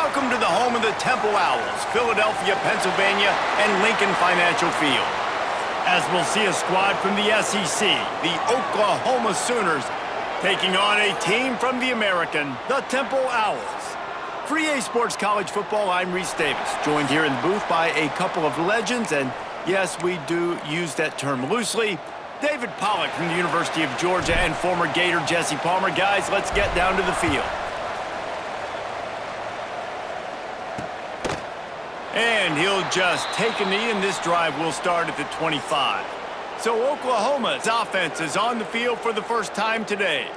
Welcome to the home of the Temple Owls, Philadelphia, Pennsylvania, and Lincoln Financial Field. As we'll see a squad from the SEC, the Oklahoma Sooners, taking on a team from the American, the Temple Owls. For EA Sports College Football, I'm Reese Davis, joined here in the booth by a couple of legends, and yes, we do use that term loosely. David Pollack from the University of Georgia and former Gator Jesse Palmer. Guys, let's get down to the field. And he'll just take a knee, and this drive will start at the 25. So Oklahoma's offense is on the field for the first time today.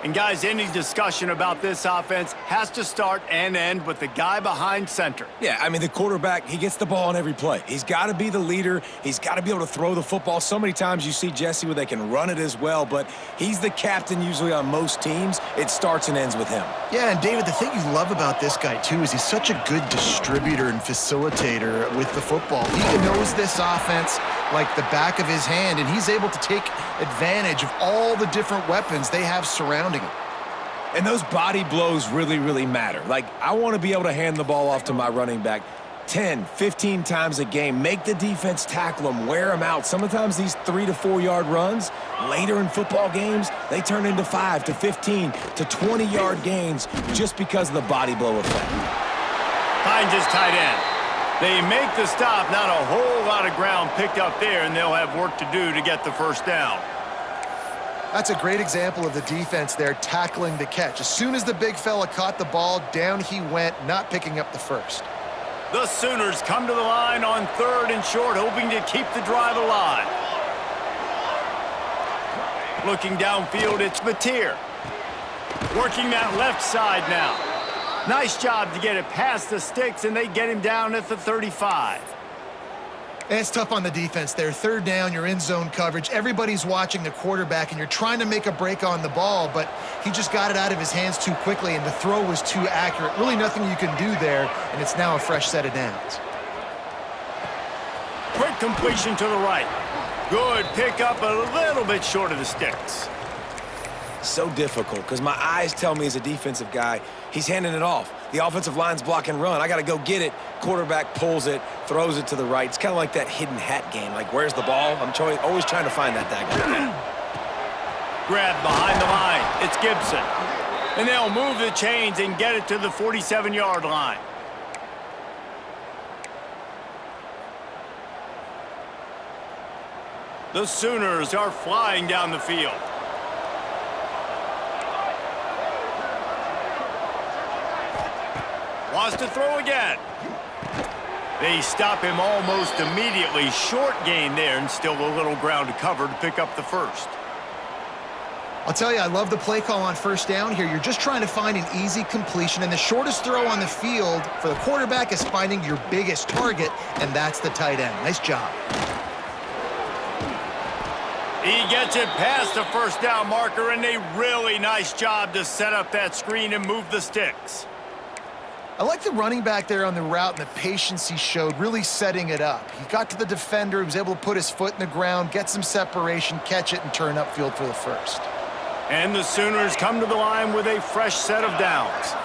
And guys, any discussion about this offense has to start and end with the guy behind center. Yeah, I mean, the quarterback, he gets the ball on every play. He's got to be the leader. He's got to be able to throw the football. So many times you see Jesse where they can run it as well, but he's the captain usually on most teams. It starts and ends with him. Yeah, and David, the thing you love about this guy, too, is he's such a good distributor and facilitator with the football. He knows this offense like the back of his hand, and he's able to take advantage of all the different weapons they have surrounding him. And those body blows really, really matter. Like, I want to be able to hand the ball off to my running back 10, 15 times a game. Make the defense tackle him, wear him out. Sometimes these 3 to 4 yard runs, later in football games, they turn into 5 to 15 to 20 yard gains just because of the body blow effect. Finds his tight end. They make the stop, not a whole lot of ground picked up there, and they'll have work to do to get the first down. That's a great example of the defense there tackling the catch. As soon as the big fella caught the ball, down he went, not picking up the first. The Sooners come to the line on 3rd and short, hoping to keep the drive alive. Looking downfield, it's Mateer. Working that left side now. Nice job to get it past the sticks, and they get him down at the 35. And it's tough on the defense there. 3rd down, you're in zone coverage. Everybody's watching the quarterback, and you're trying to make a break on the ball, but he just got it out of his hands too quickly, and the throw was too accurate. Really nothing you can do there, and it's now a fresh set of downs. Quick completion to the right. Good pickup, a little bit short of the sticks. So difficult because my eyes tell me as a defensive guy, he's handing it off. The offensive line's block and run. I got to go get it. Quarterback pulls it, throws it to the right. It's kind of like that hidden hat game. Like, where's the ball? I'm always trying to find that guy. Grab behind the line. It's Gibson. And they'll move the chains and get it to the 47-yard line. The Sooners are flying down the field. Wants to throw again. They stop him almost immediately. Short gain there, and still a little ground to cover to pick up the first. I'll tell you, I love the play call on 1st down here. You're just trying to find an easy completion, and the shortest throw on the field for the quarterback is finding your biggest target, and that's the tight end. Nice job. He gets it past the 1st down marker, and a really nice job to set up that screen and move the sticks. I like the running back there on the route and the patience he showed, really setting it up. He got to the defender, he was able to put his foot in the ground, get some separation, catch it, and turn upfield for the first. And the Sooners come to the line with a fresh set of downs.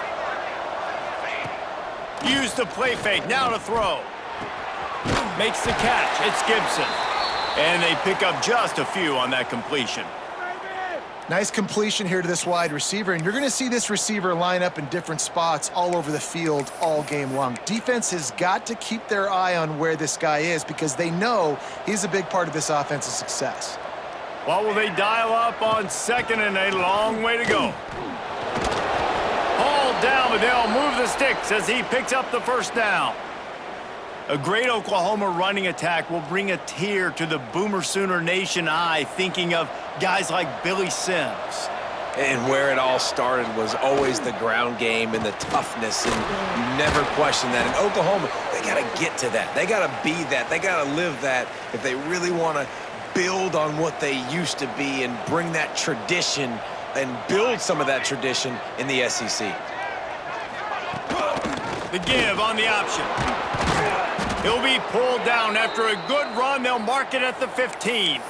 Use the play fake, now to throw. Makes the catch, it's Gibson. And they pick up just a few on that completion. Nice completion here to this wide receiver, and you're going to see this receiver line up in different spots all over the field all game long. Defense has got to keep their eye on where this guy is because they know he's a big part of this offense's success. What will they dial up on 2nd and a long way to go? Hauled down, but they'll move the sticks as he picks up the 1st down. A great Oklahoma running attack will bring a tear to the Boomer Sooner Nation eye, thinking of guys like Billy Sims. And where it all started was always the ground game and the toughness, and you never question that. In Oklahoma, they got to get to that. They got to be that. They got to live that if they really want to build on what they used to be and bring that tradition and build some of that tradition in the SEC. The give on the option. He'll be pulled down after a good run. They'll mark it at the 15.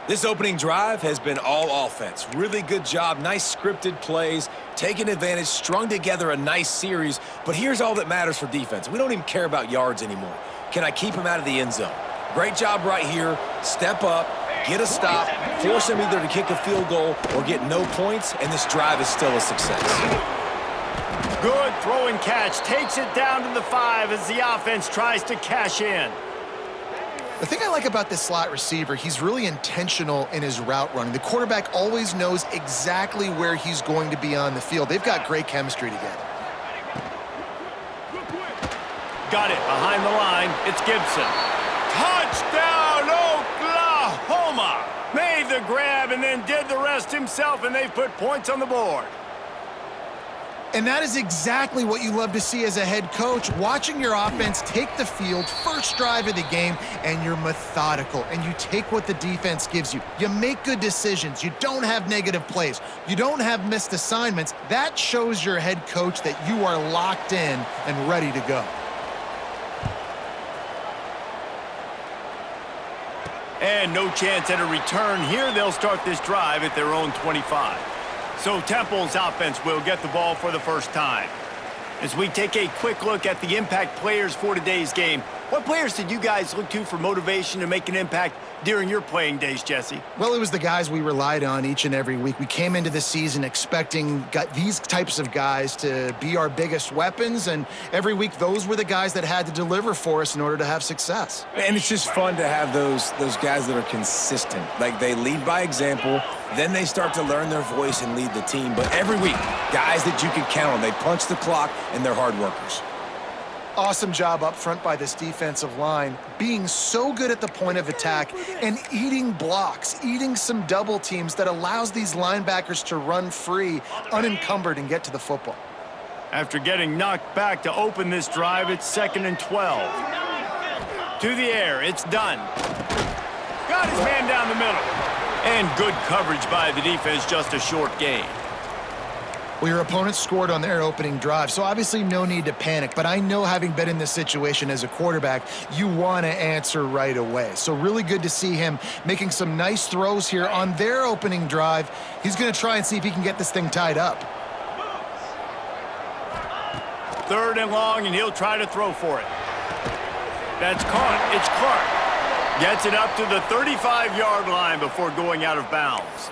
This opening drive has been all offense. Really good job, nice scripted plays, taking advantage, strung together a nice series. But here's all that matters for defense. We don't even care about yards anymore. Can I keep him out of the end zone? Great job right here. Step up, get a stop, force him either to kick a field goal or get no points, and this drive is still a success. Good throw and catch. Takes it down to the 5 as the offense tries to cash in. The thing I like about this slot receiver, he's really intentional in his route running. The quarterback always knows exactly where he's going to be on the field. They've got great chemistry together. Got it behind the line. It's Gibson. Touchdown, Oklahoma! Made the grab and then did the rest himself, and they've put points on the board. And that is exactly what you love to see as a head coach, watching your offense take the field, first drive of the game, and you're methodical, and you take what the defense gives you. You make good decisions. You don't have negative plays. You don't have missed assignments. That shows your head coach that you are locked in and ready to go. And no chance at a return here. They'll start this drive at their own 25. So Temple's offense will get the ball for the first time. As we take a quick look at the impact players for today's game, what players did you guys look to for motivation to make an impact during your playing days, Jesse? Well, it was the guys we relied on each and every week. We came into the season expecting these types of guys to be our biggest weapons, and every week those were the guys that had to deliver for us in order to have success. And it's just fun to have those guys that are consistent. Like, they lead by example, then they start to learn their voice and lead the team. But every week, guys that you can count on, they punch the clock, and they're hard workers. Awesome job up front by this defensive line, being so good at the point of attack and eating blocks, eating some double teams that allows these linebackers to run free, unencumbered, and get to the football. After getting knocked back to open this drive, it's 2nd and 12. To the air, it's done. Got his man down the middle. And good coverage by the defense, just a short gain. Well, your opponent scored on their opening drive, so obviously no need to panic. But I know, having been in this situation as a quarterback, you want to answer right away. So really good to see him making some nice throws here on their opening drive. He's going to try and see if he can get this thing tied up. 3rd and long, and he'll try to throw for it. That's caught. It's Clark. Gets it up to the 35-yard line before going out of bounds.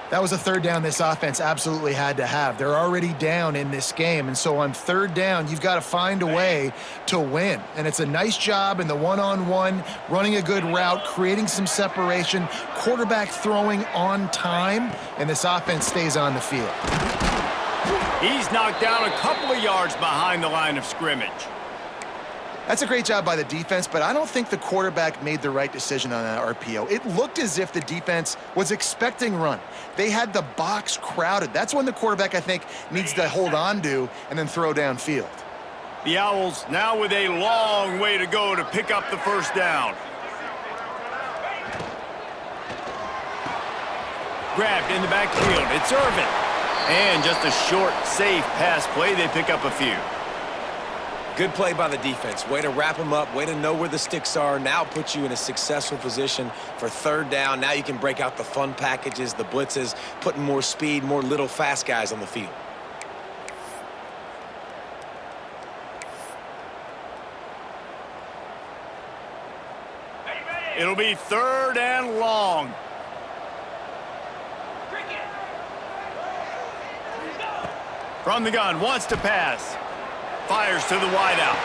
That was a 3rd down this offense absolutely had to have. They're already down in this game, and so on 3rd down, you've got to find a way to win. And it's a nice job in the one-on-one, running a good route, creating some separation, quarterback throwing on time, and this offense stays on the field. He's knocked down a couple of yards behind the line of scrimmage. That's a great job by the defense, but I don't think the quarterback made the right decision on that RPO. It looked as if the defense was expecting run. They had the box crowded. That's when the quarterback, I think, needs to hold on to and then throw downfield. The Owls now with a long way to go to pick up the first down. Grabbed in the backfield. It's Irvin. And just a short, safe pass play. They pick up a few. Good play by the defense. Way to wrap them up, way to know where the sticks are. Now put you in a successful position for 3rd down. Now you can break out the fun packages, the blitzes, putting more speed, more little fast guys on the field. It'll be 3rd and long. From the gun, wants to pass. Fires to the wideout.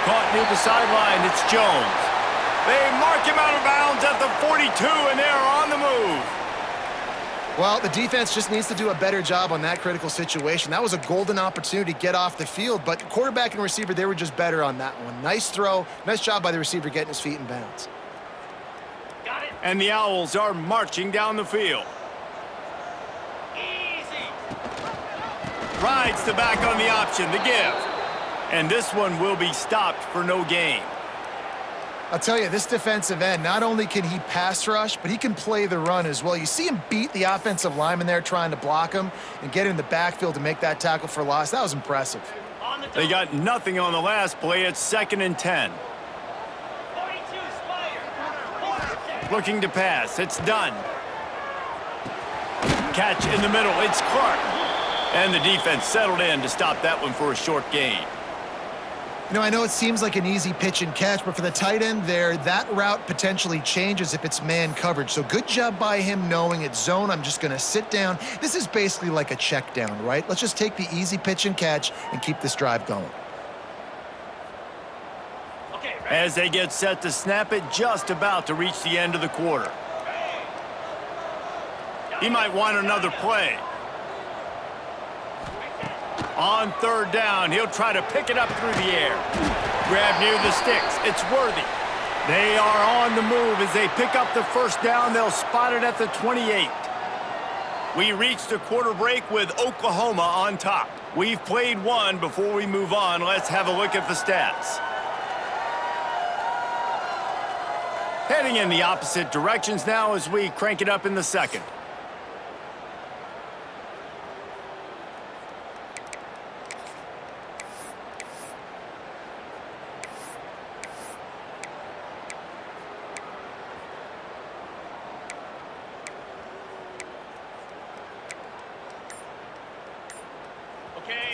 Caught near the sideline, it's Jones. They mark him out of bounds at the 42, and they're on the move. Well, the defense just needs to do a better job on that critical situation. That was a golden opportunity to get off the field, but quarterback and receiver, they were just better on that one. Nice throw. Nice job by the receiver getting his feet in bounds. Got it. And the Owls are marching down the field. Rides the back on the option, the give. And this one will be stopped for no gain. I'll tell you, this defensive end, not only can he pass rush, but he can play the run as well. You see him beat the offensive lineman there trying to block him and get in the backfield to make that tackle for loss. That was impressive. They got nothing on the last play. It's 2nd and 10. looking to pass. It's done. Catch in the middle. It's Clark. And the defense settled in to stop that one for a short gain. You know, I know it seems like an easy pitch and catch, but for the tight end there, that route potentially changes if it's man coverage. So good job by him knowing it's zone. I'm just going to sit down. This is basically like a check down, right? Let's just take the easy pitch and catch and keep this drive going. As they get set to snap it, just about to reach the end of the quarter. He might want another play. On third down, he'll try to pick it up through the air. Grab near the sticks. It's Worthy. They are on the move as they pick up the first down. They'll spot it at the 28. We reach the quarter break with Oklahoma on top. We've played one. Before we move on, let's have a look at the stats. Heading in the opposite directions now as we crank it up in the second.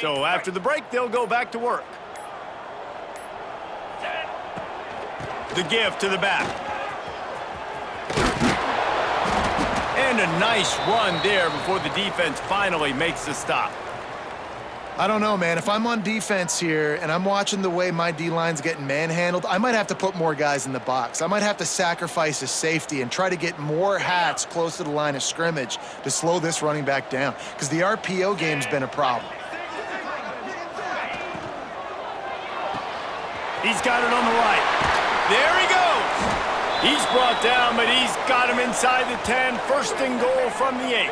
So after the break, they'll go back to work. The give to the back. And a nice run there before the defense finally makes the stop. I don't know, man. If I'm on defense here and I'm watching the way my D-line's getting manhandled, I might have to put more guys in the box. I might have to sacrifice his safety and try to get more hats close to the line of scrimmage to slow this running back down, because the RPO game's been a problem. He's got it on the right. There he goes. He's brought down, but he's got him inside the 10. First and goal from the 8.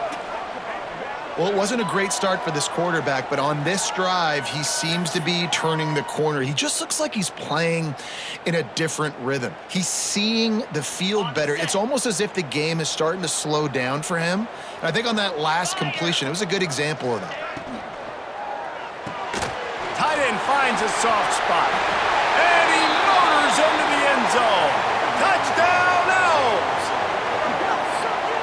Well, it wasn't a great start for this quarterback, but on this drive, he seems to be turning the corner. He just looks like he's playing in a different rhythm. He's seeing the field better. It's almost as if the game is starting to slow down for him. And I think on that last completion, it was a good example of that. Tight end finds a soft spot. And he motors into the end zone. Touchdown, Owls!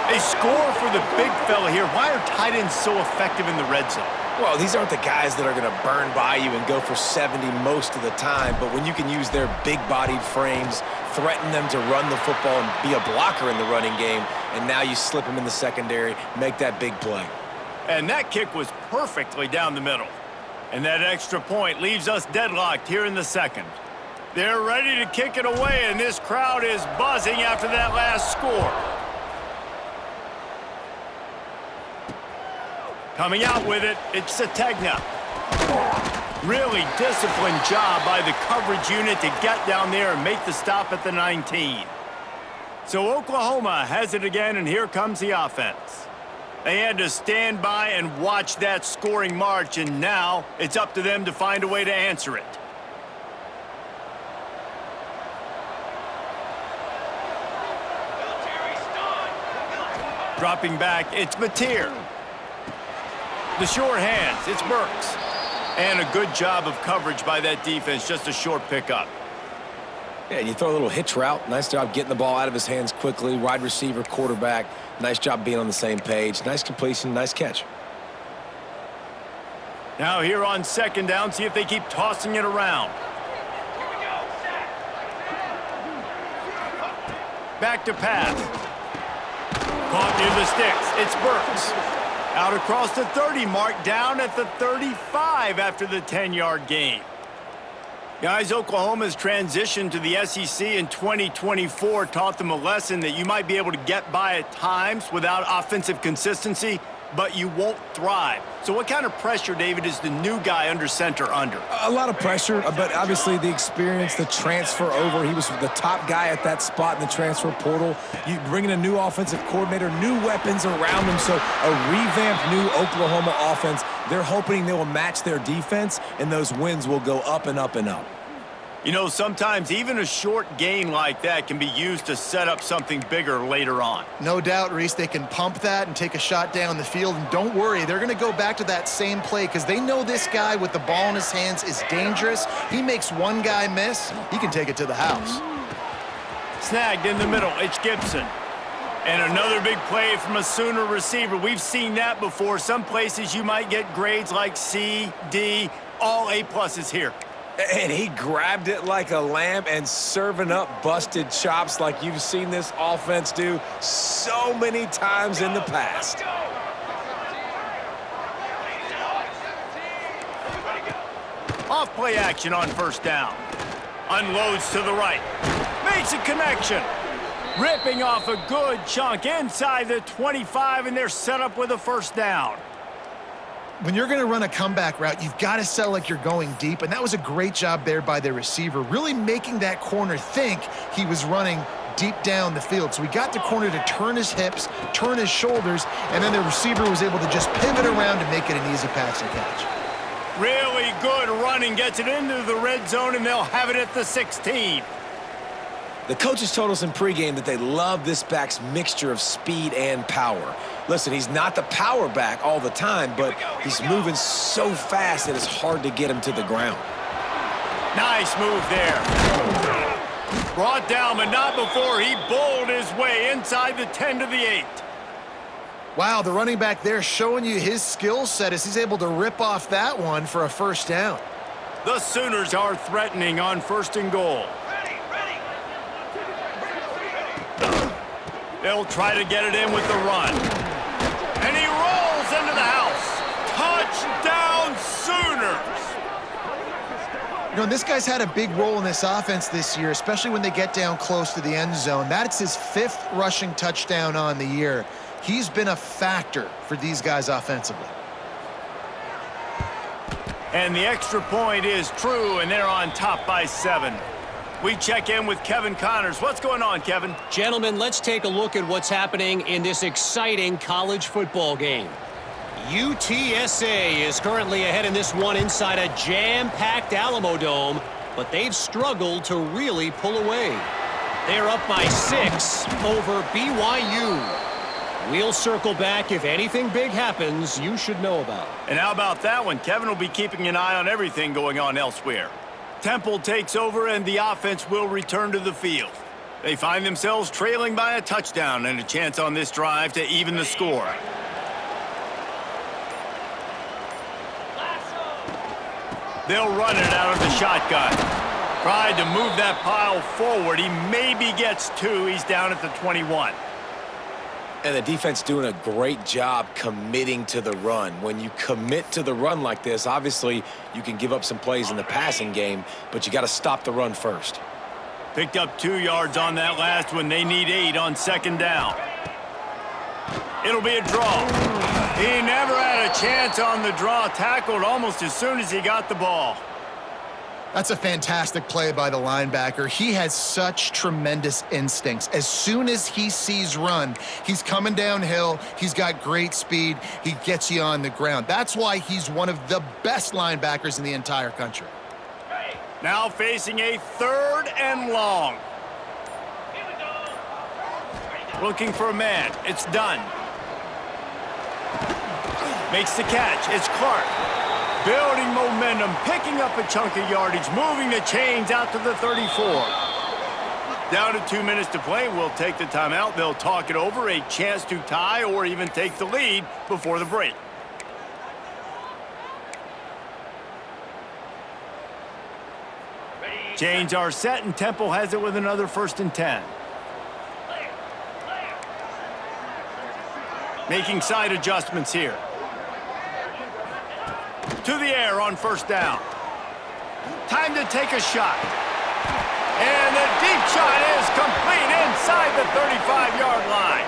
A score for the big fella here. Why are tight ends so effective in the red zone? Well, these aren't the guys that are going to burn by you and go for 70 most of the time, but when you can use their big-bodied frames, threaten them to run the football and be a blocker in the running game, and now you slip them in the secondary, make that big play. And that kick was perfectly down the middle. And that extra point leaves us deadlocked here in the second. They're ready to kick it away, and this crowd is buzzing after that last score. Coming out with it, it's Sategna. Really disciplined job by the coverage unit to get down there and make the stop at the 19. So Oklahoma has it again, and here comes the offense. They had to stand by and watch that scoring march, and now it's up to them to find a way to answer it. Dropping back, it's Mateer. The short hands, it's Burks. And a good job of coverage by that defense, just a short pickup. Yeah, you throw a little hitch route. Nice job getting the ball out of his hands quickly. Wide receiver, quarterback. Nice job being on the same page. Nice completion, nice catch. Now here on second down, see if they keep tossing it around. Back to pass. Caught near the sticks. It's Burks. Out across the 30 mark, down at the 35 after the 10-yard gain. Guys, Oklahoma's transition to the SEC in 2024 taught them a lesson that you might be able to get by at times without offensive consistency, but you won't thrive. So what kind of pressure, David, is the new guy under center under? A lot of pressure, but obviously the experience, the transfer over. He was the top guy at that spot in the transfer portal. You bring in a new offensive coordinator, new weapons around him, so a revamped new Oklahoma offense. They're hoping they will match their defense, and those wins will go up and up and up. You know, sometimes even a short gain like that can be used to set up something bigger later on. No doubt, Reese, they can pump that and take a shot down the field. And don't worry, they're going to go back to that same play because they know this guy with the ball in his hands is dangerous. He makes one guy miss, he can take it to the house. Snagged in the middle, it's Gibson. And another big play from a Sooner receiver. We've seen that before. Some places you might get grades like C, D, all A+ here. And he grabbed it like a lamb and serving up busted chops like you've seen this offense do so many times in the past. Off play action on first down. Unloads to the right. Makes a connection. Ripping off a good chunk inside the 25, and they're set up with a first down. When you're going to run a comeback route, you've got to sell like you're going deep, and that was a great job there by the receiver, really making that corner think he was running deep down the field. So he got the corner to turn his hips, turn his shoulders, and then the receiver was able to just pivot around and make it an easy pass and catch. Really good running, gets it into the red zone, and they'll have it at the 16. The coaches told us in pregame that they love this back's mixture of speed and power. Listen, he's not the power back all the time, but he's moving so fast that it's hard to get him to the ground. Nice move there. Brought down, but not before he bowled his way inside the 10 to the 8. Wow, the running back there showing you his skill set as he's able to rip off that one for a first down. The Sooners are threatening on 1st and goal. They'll try to get it in with the run. And he rolls into the house. Touchdown, Sooners! You know, this guy's had a big role in this offense this year, especially when they get down close to the end zone. That's his 5th rushing touchdown on the year. He's been a factor for these guys offensively. And the extra point is true, and they're on top by 7. We check in with Kevin Connors. What's going on, Kevin? Gentlemen, let's take a look at what's happening in this exciting college football game. UTSA is currently ahead in this one inside a jam-packed Alamo Dome, but they've struggled to really pull away. They're up by 6 over BYU. We'll circle back if anything big happens you should know about. And how about that one? Kevin will be keeping an eye on everything going on elsewhere. Temple takes over and the offense will return to the field. They find themselves trailing by a touchdown and a chance on this drive to even the score. They'll run it out of the shotgun. Tried to move that pile forward. He maybe gets 2. He's down at the 21. And the defense doing a great job committing to the run. When you commit to the run like this, obviously you can give up some plays in the passing game, but you got to stop the run first. Picked up 2 yards on that last one. They need 8 on 2nd down. It'll be a draw. He never had a chance on the draw. Tackled almost as soon as he got the ball. That's a fantastic play by the linebacker. He has such tremendous instincts. As soon as he sees run, he's coming downhill. He's got great speed. He gets you on the ground. That's why he's one of the best linebackers in the entire country. Now facing a 3rd and long. Looking for a man. It's done. Makes the catch. It's Clark. Building momentum, picking up a chunk of yardage, moving the chains out to the 34. Down to 2 minutes to play. We'll take the timeout. They'll talk it over. A chance to tie or even take the lead before the break. Chains are set, and Temple has it with another 1st and 10. Making side adjustments here. To the air on 1st down. Time to take a shot. And the deep shot is complete inside the 35-yard line.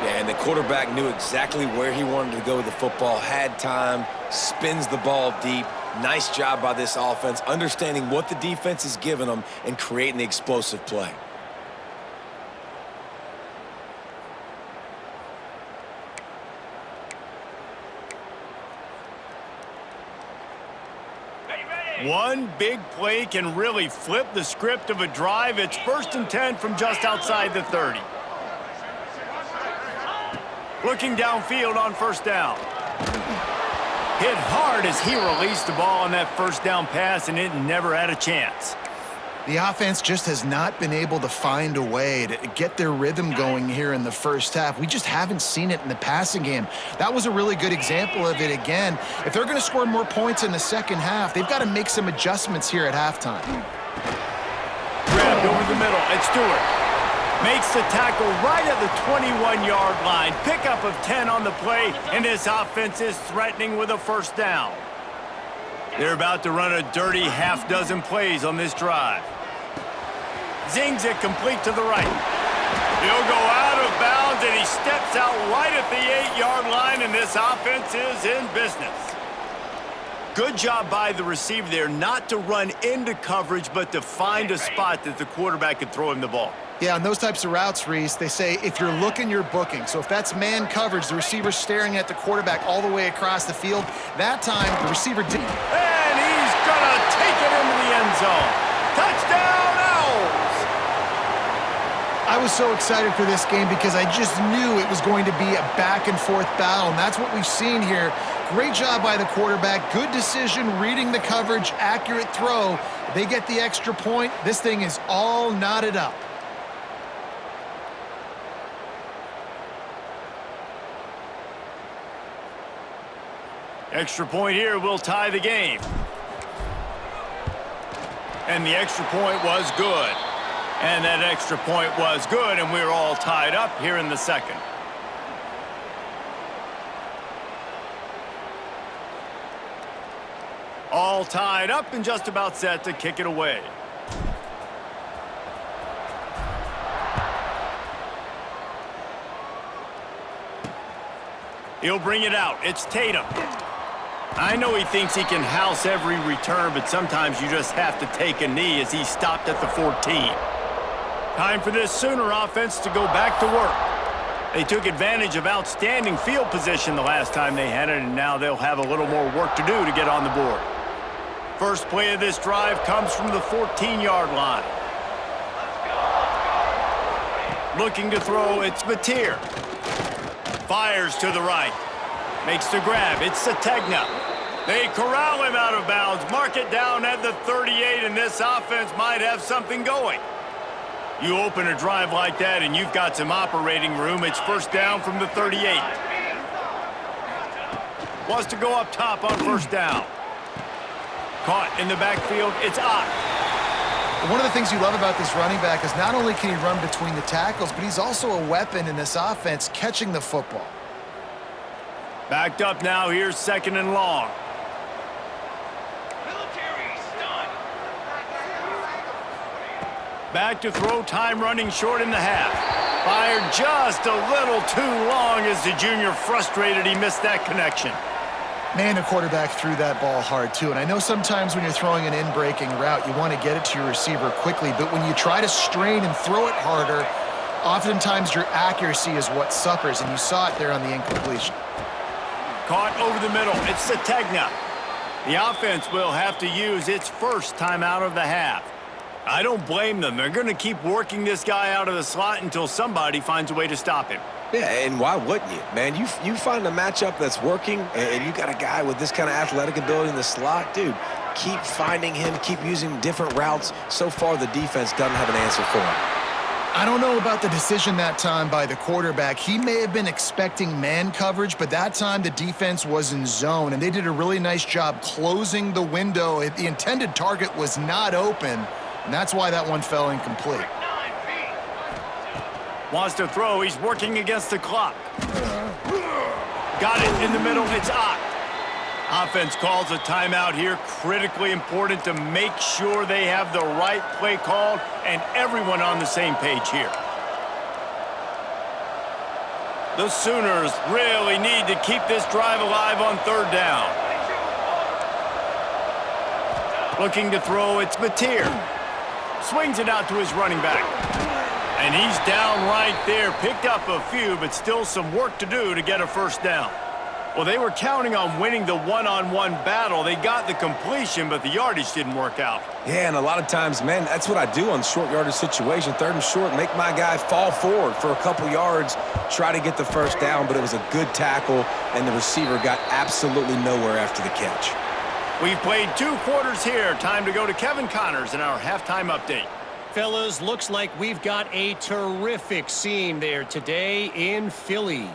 Yeah, and the quarterback knew exactly where he wanted to go with the football, had time, spins the ball deep. Nice job by this offense, understanding what the defense is giving them and creating the explosive play. One big play can really flip the script of a drive. It's 1st and 10 from just outside the 30. Looking downfield on 1st down. Hit hard as he released the ball on that 1st down pass, and it never had a chance. The offense just has not been able to find a way to get their rhythm going here in the first half. We just haven't seen it in the passing game. That was a really good example of it again. If they're going to score more points in the second half, they've got to make some adjustments here at halftime. Grabbed over the middle, it's Stewart. Makes the tackle right at the 21-yard line. Pickup of 10 on the play, and this offense is threatening with a first down. They're about to run a dirty half-dozen plays on this drive. Zings it complete to the right. He'll go out of bounds, and he steps out right at the 8-yard line, and this offense is in business. Good job by the receiver there not to run into coverage, but to find a spot that the quarterback could throw him the ball. Yeah, on those types of routes, Reese, they say if you're looking, you're booking. So if that's man coverage, the receiver's staring at the quarterback all the way across the field, that time the receiver didn't. And he's going to take it into the end zone. Touchdown, Owls! I was so excited for this game because I just knew it was going to be a back-and-forth battle, and that's what we've seen here. Great job by the quarterback. Good decision, reading the coverage, accurate throw. They get the extra point. This thing is all knotted up. Extra point here will tie the game. And the extra point was good. And that extra point was good, and we're all tied up here in the second. All tied up and just about set to kick it away. He'll bring it out. It's Tatum. I know he thinks he can house every return, but sometimes you just have to take a knee as he stopped at the 14. Time for this Sooner offense to go back to work. They took advantage of outstanding field position the last time they had it, and now they'll have a little more work to do to get on the board. First play of this drive comes from the 14-yard line. Looking to throw, it's Mateer. Fires to the right. Makes the grab. It's Sategna. They corral him out of bounds. Mark it down at the 38, and this offense might have something going. You open a drive like that, and you've got some operating room. It's first down from the 38. Wants to go up top on first down. Caught in the backfield. It's Ott. One of the things you love about this running back is not only can he run between the tackles, but he's also a weapon in this offense catching the football. Backed up now. Here's second and long. Back to throw, time running short in the half. Fired just a little too long as the junior frustrated he missed that connection. Man, the quarterback threw that ball hard, too. And I know sometimes when you're throwing an in-breaking route, you want to get it to your receiver quickly. But when you try to strain and throw it harder, oftentimes your accuracy is what suffers. And you saw it there on the incompletion. Caught over the middle. It's Sategna. The offense will have to use its first time out of the half. I don't blame them. They're going to keep working this guy out of the slot until somebody finds a way to stop him. Yeah, and why wouldn't you? Man, you find a matchup that's working, and you got a guy with this kind of athletic ability in the slot, dude, keep finding him, keep using different routes. So far, the defense doesn't have an answer for him. I don't know about the decision that time by the quarterback. He may have been expecting man coverage, but that time the defense was in zone, and they did a really nice job closing the window. The intended target was not open, and that's why that one fell incomplete. Wants to throw. He's working against the clock. Got it in the middle. It's Ott. Offense calls a timeout here. Critically important to make sure they have the right play called and everyone on the same page here. The Sooners really need to keep this drive alive on third down. Looking to throw. It's Mateer. Swings it out to his running back. And he's down right there. Picked up a few, but still some work to do to get a first down. Well, they were counting on winning the one-on-one battle. They got the completion, but the yardage didn't work out. Yeah, and a lot of times, man, that's what I do on short yardage situation. Third and short, make my guy fall forward for a couple yards, try to get the first down, but it was a good tackle, and the receiver got absolutely nowhere after the catch. We've played 2 quarters here. Time to go to Kevin Connors in our halftime update. Fellas, looks like we've got a terrific scene there today in Philly.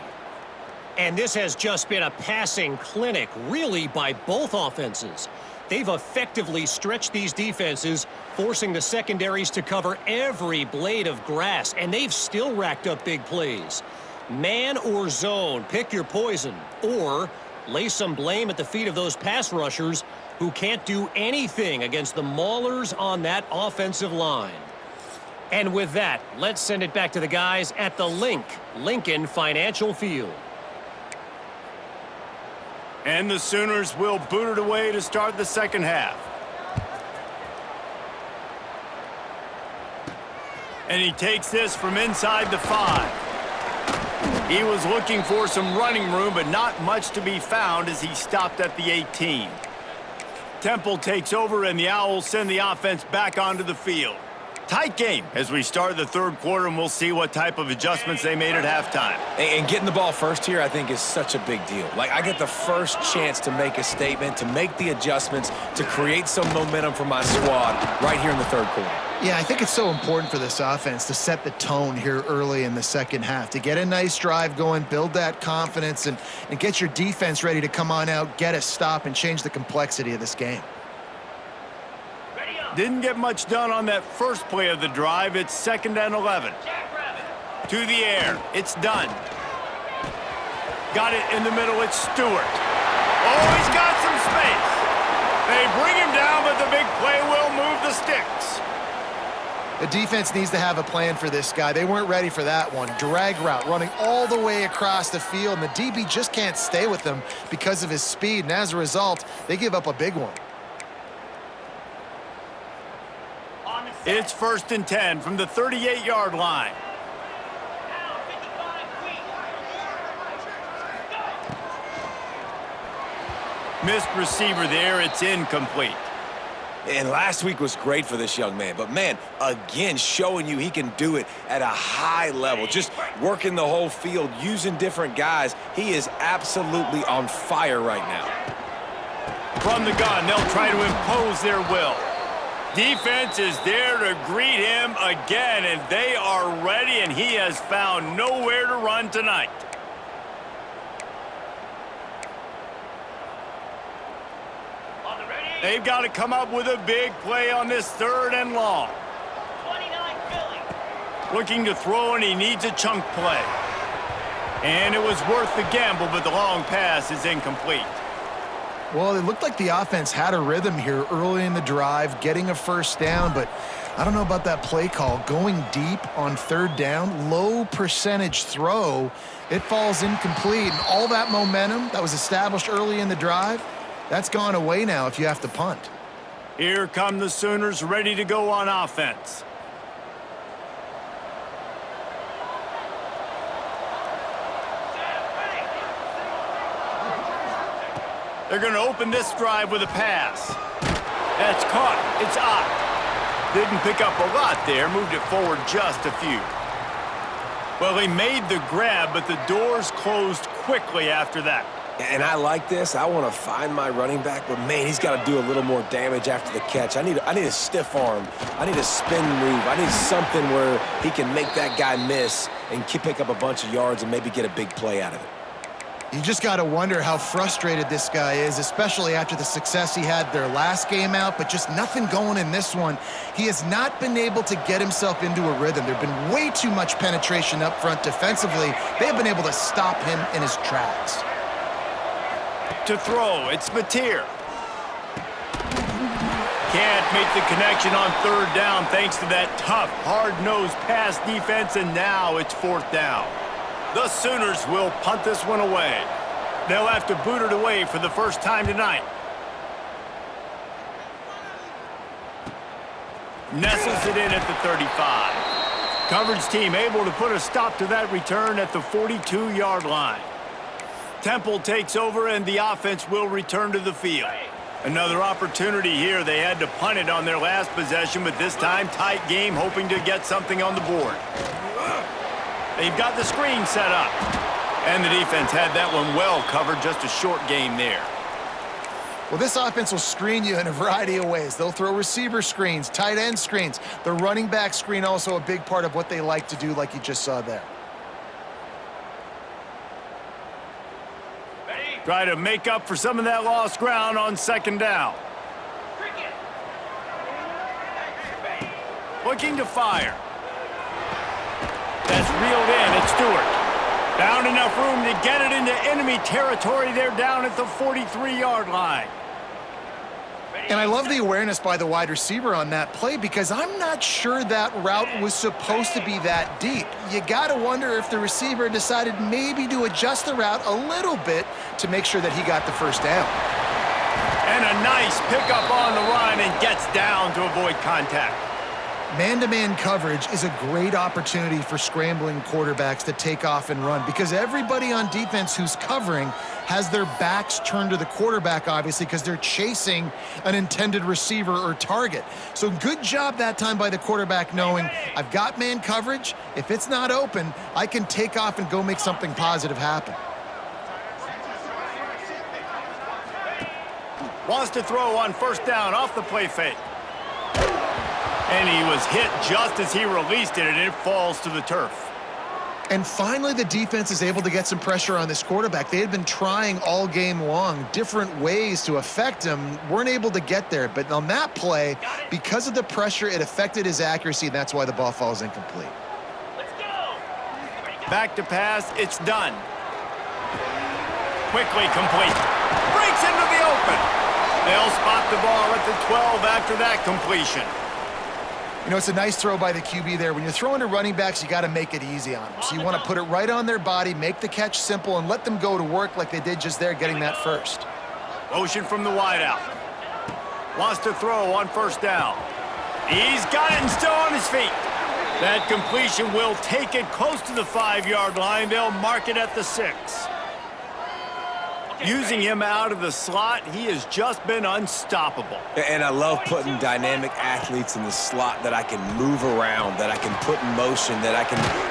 And this has just been a passing clinic, really, by both offenses. They've effectively stretched these defenses, forcing the secondaries to cover every blade of grass, and they've still racked up big plays. Man or zone, pick your poison, or lay some blame at the feet of those pass rushers who can't do anything against the maulers on that offensive line. And with that, let's send it back to the guys at the Lincoln Financial Field. And the Sooners will boot it away to start the second half. And he takes this from inside the 5. He was looking for some running room, but not much to be found as he stopped at the 18. Temple takes over, and the Owls send the offense back onto the field. Tight game as we start the third quarter, and we'll see what type of adjustments they made at halftime. And getting the ball first here, I think, is such a big deal. Like, I get the first chance to make a statement, to make the adjustments, to create some momentum for my squad right here in the third quarter. Yeah, I think it's so important for this offense to set the tone here early in the second half, to get a nice drive going, build that confidence, and get your defense ready to come on out, get a stop, and change the complexity of this game. Didn't get much done on that first play of the drive. It's 2nd and 11. To the air. It's done. Got it in the middle. It's Stewart. Oh, he's got some space. They bring him down, but the big play will move the sticks. The defense needs to have a plan for this guy. They weren't ready for that one. Drag route running all the way across the field, and the DB just can't stay with him because of his speed, and as a result, they give up a big one. It's 1st and 10 from the 38-yard line. Missed receiver there. It's incomplete. And last week was great for this young man. But, man, again, showing you he can do it at a high level. Just working the whole field, using different guys. He is absolutely on fire right now. From the gun, they'll try to impose their will. Defense is there to greet him again, and they are ready, and he has found nowhere to run tonight. They've got to come up with a big play on this 3rd and long. 29 Philly. Looking to throw, and he needs a chunk play. And it was worth the gamble, but the long pass is incomplete. Well, it looked like the offense had a rhythm here early in the drive, getting a first down, but I don't know about that play call. Going deep on 3rd down, low percentage throw, it falls incomplete, and all that momentum that was established early in the drive, that's gone away now if you have to punt. Here come the Sooners ready to go on offense. They're going to open this drive with a pass. That's caught. It's out. Didn't pick up a lot there. Moved it forward just a few. Well, he made the grab, but the doors closed quickly after that. And I like this. I want to find my running back, but, man, he's got to do a little more damage after the catch. I need a stiff arm. I need a spin move. I need something where he can make that guy miss and pick up a bunch of yards and maybe get a big play out of it. You just got to wonder how frustrated this guy is, especially after the success he had their last game out, but just nothing going in this one. He has not been able to get himself into a rhythm. There have been way too much penetration up front defensively. They have been able to stop him in his tracks. To throw, it's Mateer. Can't make the connection on 3rd down thanks to that tough, hard-nosed pass defense, and now it's 4th down. The Sooners will punt this one away. They'll have to boot it away for the first time tonight. Nestles it in at the 35. Coverage team able to put a stop to that return at the 42-yard line. Temple takes over, and the offense will return to the field. Another opportunity here. They had to punt it on their last possession, but this time tight game, hoping to get something on the board. They've got the screen set up. And the defense had that one well covered. Just a short game there. Well, this offense will screen you in a variety of ways. They'll throw receiver screens, tight end screens. The running back screen also a big part of what they like to do, like you just saw there. Try to make up for some of that lost ground on second down. Looking to fire. That's reeled in. It's Stewart. Found enough room to get it into enemy territory. They're down at the 43-yard line. And I love the awareness by the wide receiver on that play because I'm not sure that route was supposed to be that deep. You got to wonder if the receiver decided maybe to adjust the route a little bit to make sure that he got the first down. And a nice pickup on the run and gets down to avoid contact. Man-to-man coverage is a great opportunity for scrambling quarterbacks to take off and run because everybody on defense who's covering has their backs turned to the quarterback, obviously, because they're chasing an intended receiver or target. So good job that time by the quarterback knowing I've got man coverage. If it's not open, I can take off and go make something positive happen. Wants to throw on first down off the play fake. And he was hit just as he released it, and it falls to the turf. And finally, the defense is able to get some pressure on this quarterback. They had been trying all game long different ways to affect him, weren't able to get there. But on that play, because of the pressure, it affected his accuracy, and that's why the ball falls incomplete. Let's go. Back to pass, it's done. Quickly complete. Breaks into the open. They'll spot the ball at the 12 after that completion. You know, it's a nice throw by the QB there. When you're throwing to running backs, you got to make it easy on them. So you want to put it right on their body, make the catch simple, and let them go to work like they did just there, getting that first. Motion from the wideout. Wants to throw on first down. He's got it and still on his feet. That completion will take it close to the 5-yard line. They'll mark it at the 6. Using him out of the slot, he has just been unstoppable. And I love putting dynamic athletes in the slot that I can move around, that I can put in motion, that I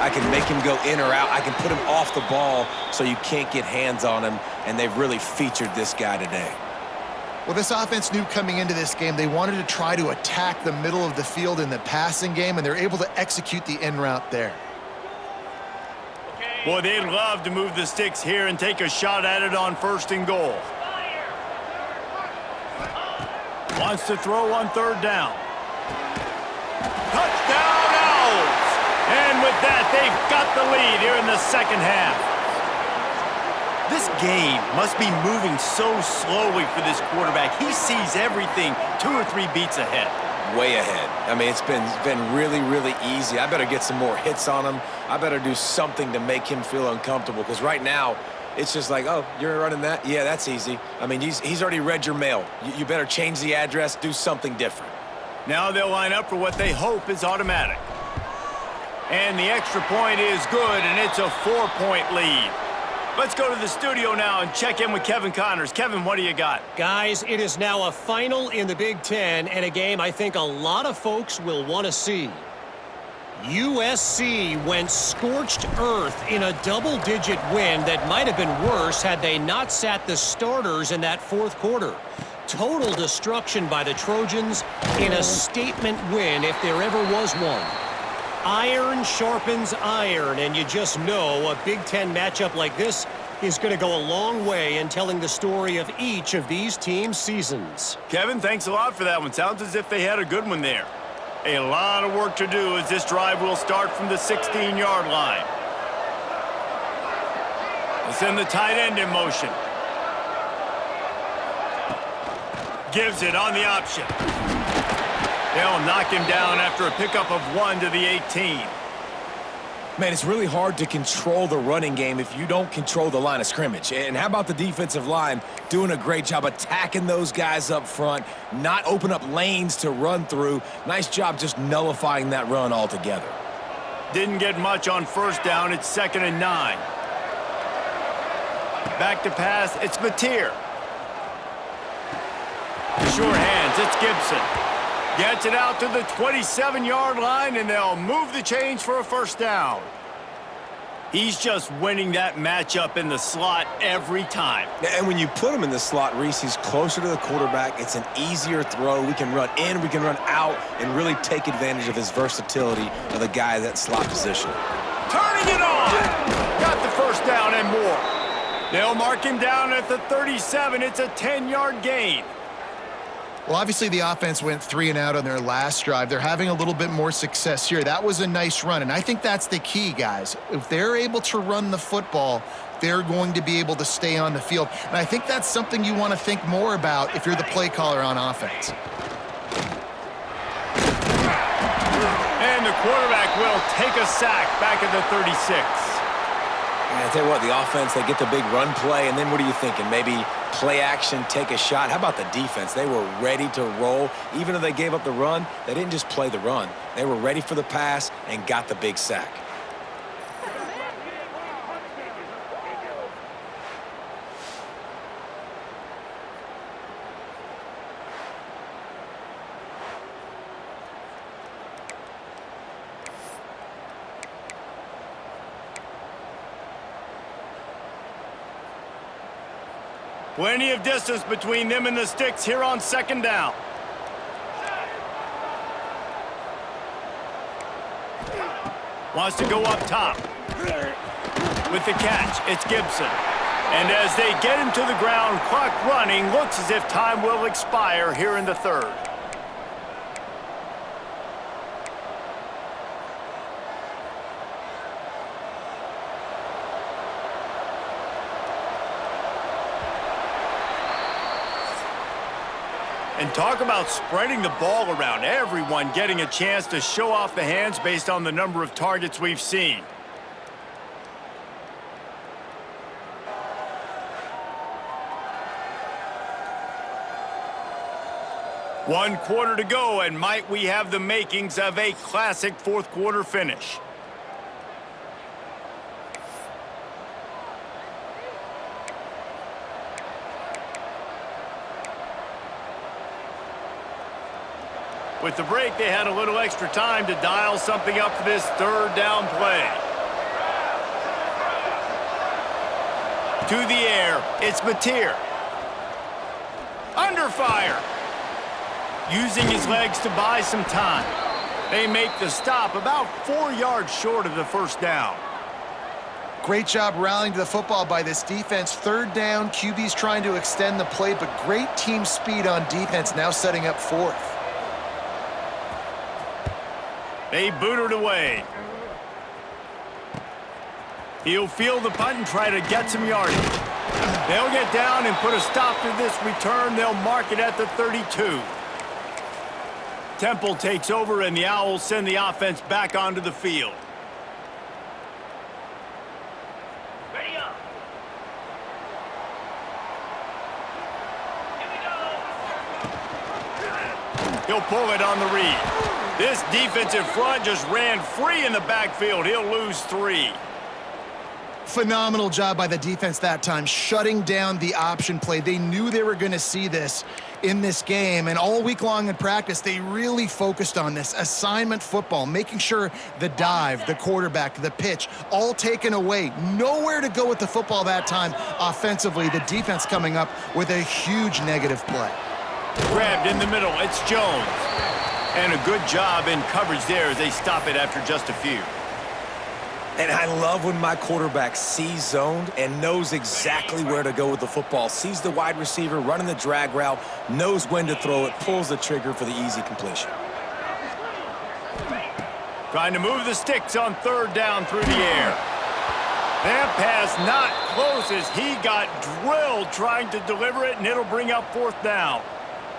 can make him go in or out. I can put him off the ball so you can't get hands on him, and they've really featured this guy today. Well, this offense knew coming into this game they wanted to try to attack the middle of the field in the passing game, and they're able to execute the in route there. Boy, they'd love to move the sticks here and take a shot at it on first and goal. Wants to throw on third down. Touchdown, Owls! And with that, they've got the lead here in the second half. This game must be moving so slowly for this quarterback. He sees everything 2 or 3 beats ahead. Way ahead. I mean, it's been really, really easy. I better get some more hits on him. I better do something to make him feel uncomfortable because right now, it's just like, oh, you're running that? Yeah, that's easy. I mean, he's already read your mail. You better change the address, do something different. Now they'll line up for what they hope is automatic. And the extra point is good, and it's a 4-point lead. Let's go to the studio now and check in with Kevin Connors. Kevin, what do you got? Guys, it is now a final in the Big Ten and a game I think a lot of folks will want to see. USC went scorched earth in a double-digit win that might have been worse had they not sat the starters in that fourth quarter. Total destruction by the Trojans in a statement win if there ever was one. Iron sharpens iron, and you just know a Big Ten matchup like this is going to go a long way in telling the story of each of these teams' seasons. Kevin, thanks a lot for that one. Sounds as if they had a good one there. A lot of work to do as this drive will start from the 16-yard line. We'll send the tight end in motion. Gives it on the option. They'll knock him down after a pickup of 1 to the 18. Man, it's really hard to control the running game if you don't control the line of scrimmage. And how about the defensive line doing a great job attacking those guys up front, not open up lanes to run through. Nice job just nullifying that run altogether. Didn't get much on first down. It's 2nd and 9. Back to pass. It's Mateer. Short hands. It's Gibson. Gets it out to the 27-yard line, and they'll move the chains for a first down. He's just winning that matchup in the slot every time. And when you put him in the slot, Reese, he's closer to the quarterback. It's an easier throw. We can run in, we can run out, and really take advantage of his versatility of the guy at that slot position. Turning it on! Got the first down and more. They'll mark him down at the 37. It's a 10-yard gain. Well, obviously the offense went 3 and out on their last drive. They're having a little bit more success here. That was a nice run, and I think that's the key, guys. If they're able to run the football, they're going to be able to stay on the field. And I think that's something you want to think more about if you're the play caller on offense. And the quarterback will take a sack back at the 36. I tell you what, the offense, they get the big run play, and then what are you thinking? Maybe play action, take a shot. How about the defense? They were ready to roll. Even though they gave up the run, they didn't just play the run. They were ready for the pass and got the big sack. Plenty of distance between them and the sticks here on second down. Wants to go up top. With the catch, it's Gibson. And as they get him to the ground, clock running, looks as if time will expire here in the third. And talk about spreading the ball around. Everyone getting a chance to show off the hands based on the number of targets we've seen. One quarter to go, and might we have the makings of a classic fourth quarter finish. With the break, they had a little extra time to dial something up for this third down play. To the air, it's Mateer. Under fire. Using his legs to buy some time. They make the stop about 4 yards short of the first down. Great job rallying to the football by this defense. Third down, QB's trying to extend the play, but great team speed on defense, now setting up fourth. They boot it away. He'll field the punt and try to get some yardage. They'll get down and put a stop to this return. They'll mark it at the 32. Temple takes over, and the Owls send the offense back onto the field. Ready up. Here we go. He'll pull it on the read. This defensive front just ran free in the backfield. He'll lose 3. Phenomenal job by the defense that time, shutting down the option play. They knew they were going to see this in this game, and all week long in practice, they really focused on this assignment football, making sure the dive, the quarterback, the pitch, all taken away. Nowhere to go with the football that time offensively. The defense coming up with a huge negative play. Grabbed in the middle. It's Jones. And a good job in coverage there as they stop it after just a few. And I love when my quarterback sees zoned and knows exactly where to go with the football. Sees the wide receiver running the drag route, knows when to throw it, pulls the trigger for the easy completion. Trying to move the sticks on third down through the air. That pass not close as he got drilled trying to deliver it, and it'll bring up fourth down.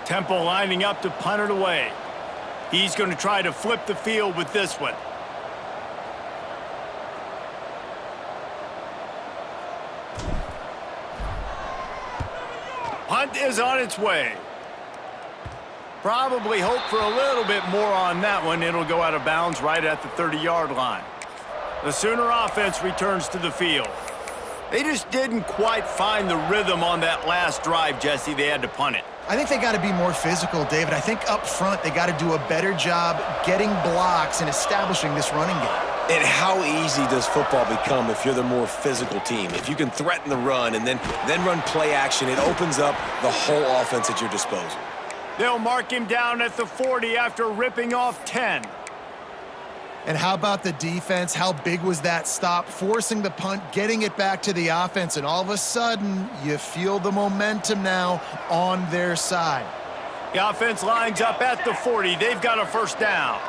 Temple lining up to punt it away. He's going to try to flip the field with this one. Punt is on its way. Probably hope for a little bit more on that one. It'll go out of bounds right at the 30-yard line. The Sooner offense returns to the field. They just didn't quite find the rhythm on that last drive, Jesse. They had to punt it. I think they got to be more physical, David. I think up front they got to do a better job getting blocks and establishing this running game. And how easy does football become if you're the more physical team? If you can threaten the run and then run play action, it opens up the whole offense at your disposal. They'll mark him down at the 40 after ripping off 10. And how about the defense? How big was that stop? Forcing the punt, getting it back to the offense, and all of a sudden, you feel the momentum now on their side. The offense lines up at the 40. They've got a first down.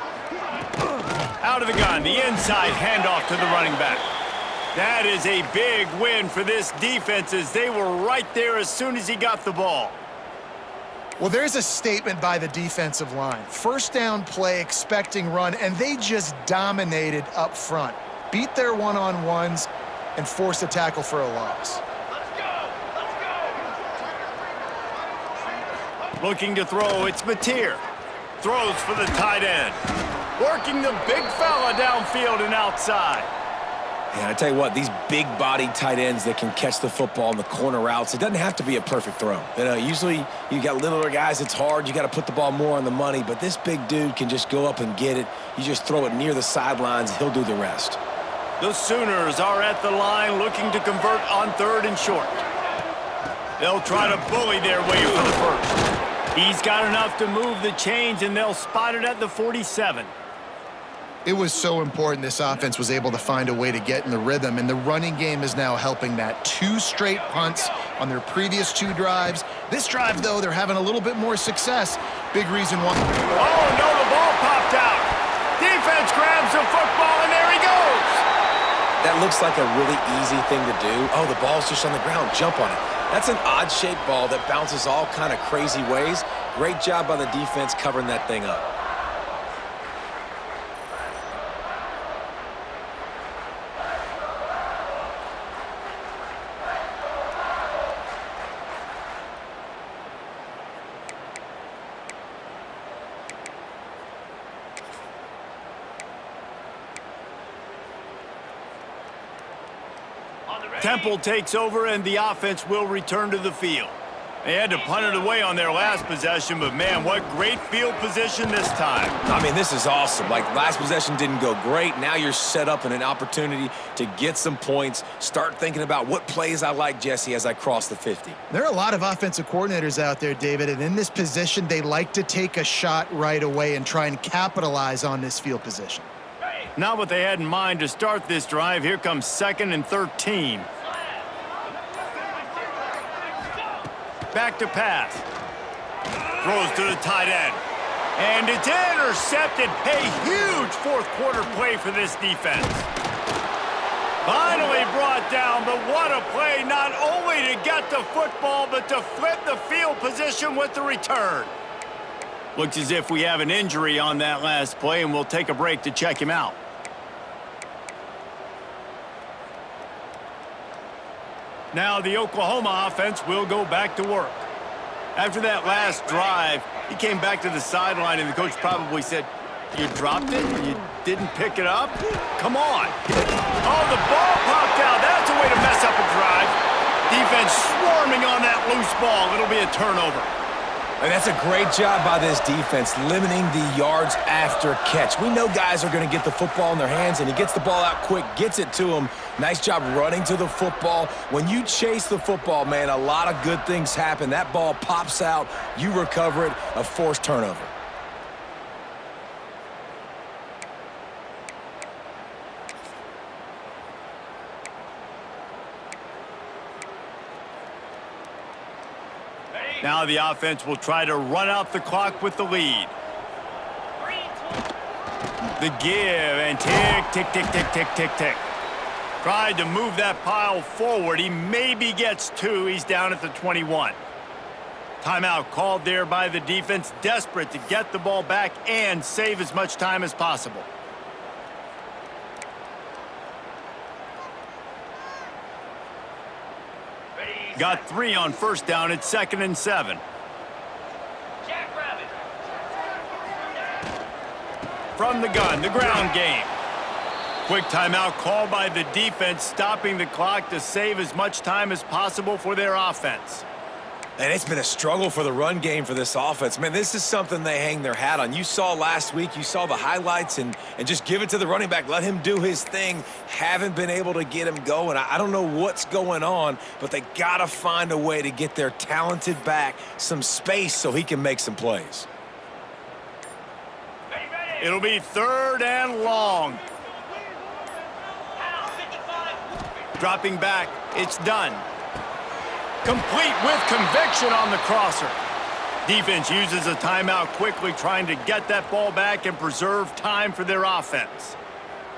Out of the gun, the inside handoff to the running back. That is a big win for this defense as they were right there as soon as he got the ball. Well, there's a statement by the defensive line. First down play, expecting run, and they just dominated up front. Beat their one-on-ones and forced a tackle for a loss. Looking to throw, it's Mateer. Throws for the tight end. Working the big fella downfield and outside. Yeah, I tell you what, these big-bodied tight ends that can catch the football in the corner routes, it doesn't have to be a perfect throw. You know, usually you got littler guys, it's hard. You got to put the ball more on the money, but this big dude can just go up and get it. You just throw it near the sidelines, he'll do the rest. The Sooners are at the line looking to convert on 3rd and short. They'll try to bully their way for the first. He's got enough to move the chains, and they'll spot it at the 47. It was so important this offense was able to find a way to get in the rhythm, and the running game is now helping that. 2 straight punts on their previous 2 drives. This drive, though, they're having a little bit more success. Big reason why. Oh, no, the ball popped out. Defense grabs the football, and there he goes. That looks like a really easy thing to do. Oh, the ball's just on the ground. Jump on it. That's an odd-shaped ball that bounces all kind of crazy ways. Great job by the defense covering that thing up. Temple takes over, and the offense will return to the field. They had to punt it away on their last possession, but, man, what great field position this time. I mean, this is awesome. Like, last possession didn't go great. Now you're set up in an opportunity to get some points. Start thinking about what plays I like, Jesse, as I cross the 50. There are a lot of offensive coordinators out there, David, and in this position, they like to take a shot right away and try and capitalize on this field position. Not what they had in mind to start this drive. Here comes 2nd and 13. Back to pass. Throws to the tight end. And it's intercepted. A huge 4th quarter play for this defense. Finally brought down, but what a play, not only to get the football, but to flip the field position with the return. Looks as if we have an injury on that last play, and we'll take a break to check him out. Now the Oklahoma offense will go back to work. After that last drive, he came back to the sideline, and the coach probably said, "You dropped it? You didn't pick it up? Come on." Oh, the ball popped out. That's a way to mess up a drive. Defense swarming on that loose ball. It'll be a turnover. And that's a great job by this defense, limiting the yards after catch. We know guys are going to get the football in their hands, and he gets the ball out quick, gets it to him. Nice job running to the football. When you chase the football, man, a lot of good things happen. That ball pops out, you recover it, a forced turnover. Now the offense will try to run out the clock with the lead. The give, and tick, tick, tick, tick, tick, tick, tick. Tried to move that pile forward. He maybe gets 2. He's down at the 21. Timeout called there by the defense, desperate to get the ball back and save as much time as possible. Got 3 on first down. It's 2nd and 7. From the gun, the ground game. Quick timeout called by the defense, stopping the clock to save as much time as possible for their offense. And it's been a struggle for the run game for this offense. Man, this is something they hang their hat on. You saw last week, you saw the highlights, and just give it to the running back. Let him do his thing. Haven't been able to get him going. I don't know what's going on, but they got to find a way to get their talented back some space so he can make some plays. It'll be 3rd and long. Dropping back, it's done. Complete with conviction on the crosser. Defense uses a timeout quickly, trying to get that ball back and preserve time for their offense.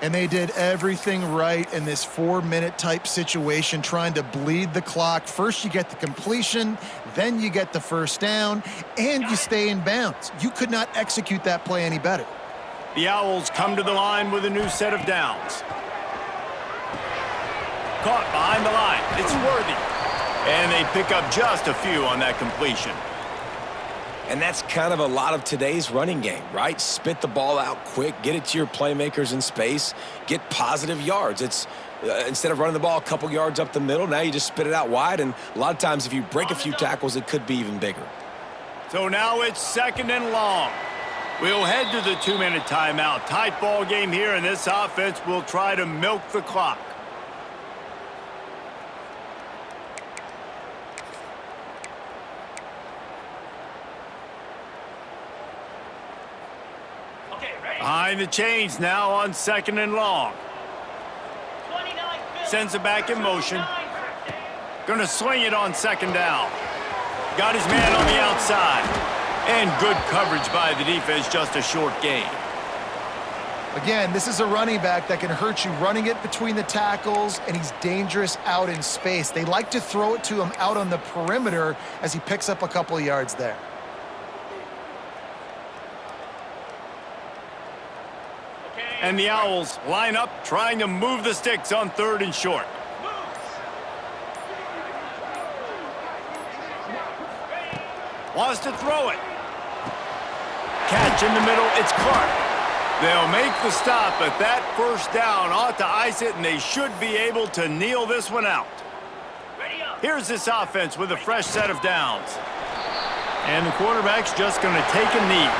And they did everything right in this 4-minute type situation, trying to bleed the clock. First you get the completion, then you get the first down, and you stay in bounds. You could not execute that play any better. The Owls come to the line with a new set of downs. Caught behind the line. It's Worthy. And they pick up just a few on that completion. And that's kind of a lot of today's running game, right? Spit the ball out quick, get it to your playmakers in space, get positive yards. It's instead of running the ball a couple yards up the middle, now you just spit it out wide, and a lot of times if you break a few tackles, it could be even bigger. So now it's 2nd and long. We'll head to the 2-minute timeout. Tight ball game here, and this offense will try to milk the clock. Behind the chains now on 2nd and long. Sends it back in motion. Gonna swing it on 2nd down. Got his man on the outside. And good coverage by the defense, just a short gain. Again, this is a running back that can hurt you running it between the tackles, and he's dangerous out in space. They like to throw it to him out on the perimeter as he picks up a couple of yards there. And the Owls line up, trying to move the sticks on 3rd and short. Wants to throw it. Catch in the middle, it's Clark. They'll make the stop, but that first down ought to ice it, and they should be able to kneel this one out. Here's this offense with a fresh set of downs. And the quarterback's just going to take a knee.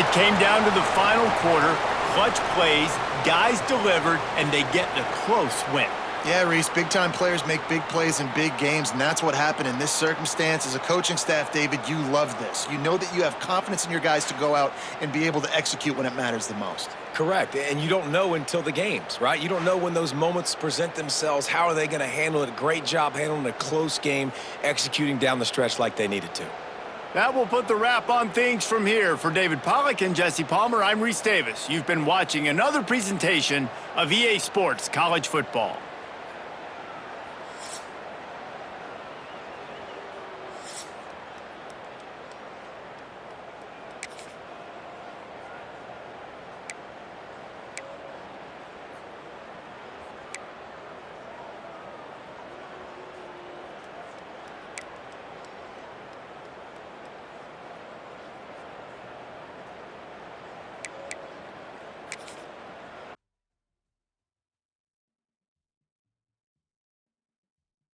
It came down to the final quarter. Clutch plays, guys delivered, and they get a close win. Yeah, Reese, big-time players make big plays in big games, and that's what happened in this circumstance. As a coaching staff, David, you love this. You know that you have confidence in your guys to go out and be able to execute when it matters the most. Correct, and you don't know until the games, right? You don't know when those moments present themselves. How are they going to handle it? Great job handling a close game, executing down the stretch like they needed to. That will put the wrap on things from here. For David Pollack and Jesse Palmer, I'm Reese Davis. You've been watching another presentation of EA Sports College Football.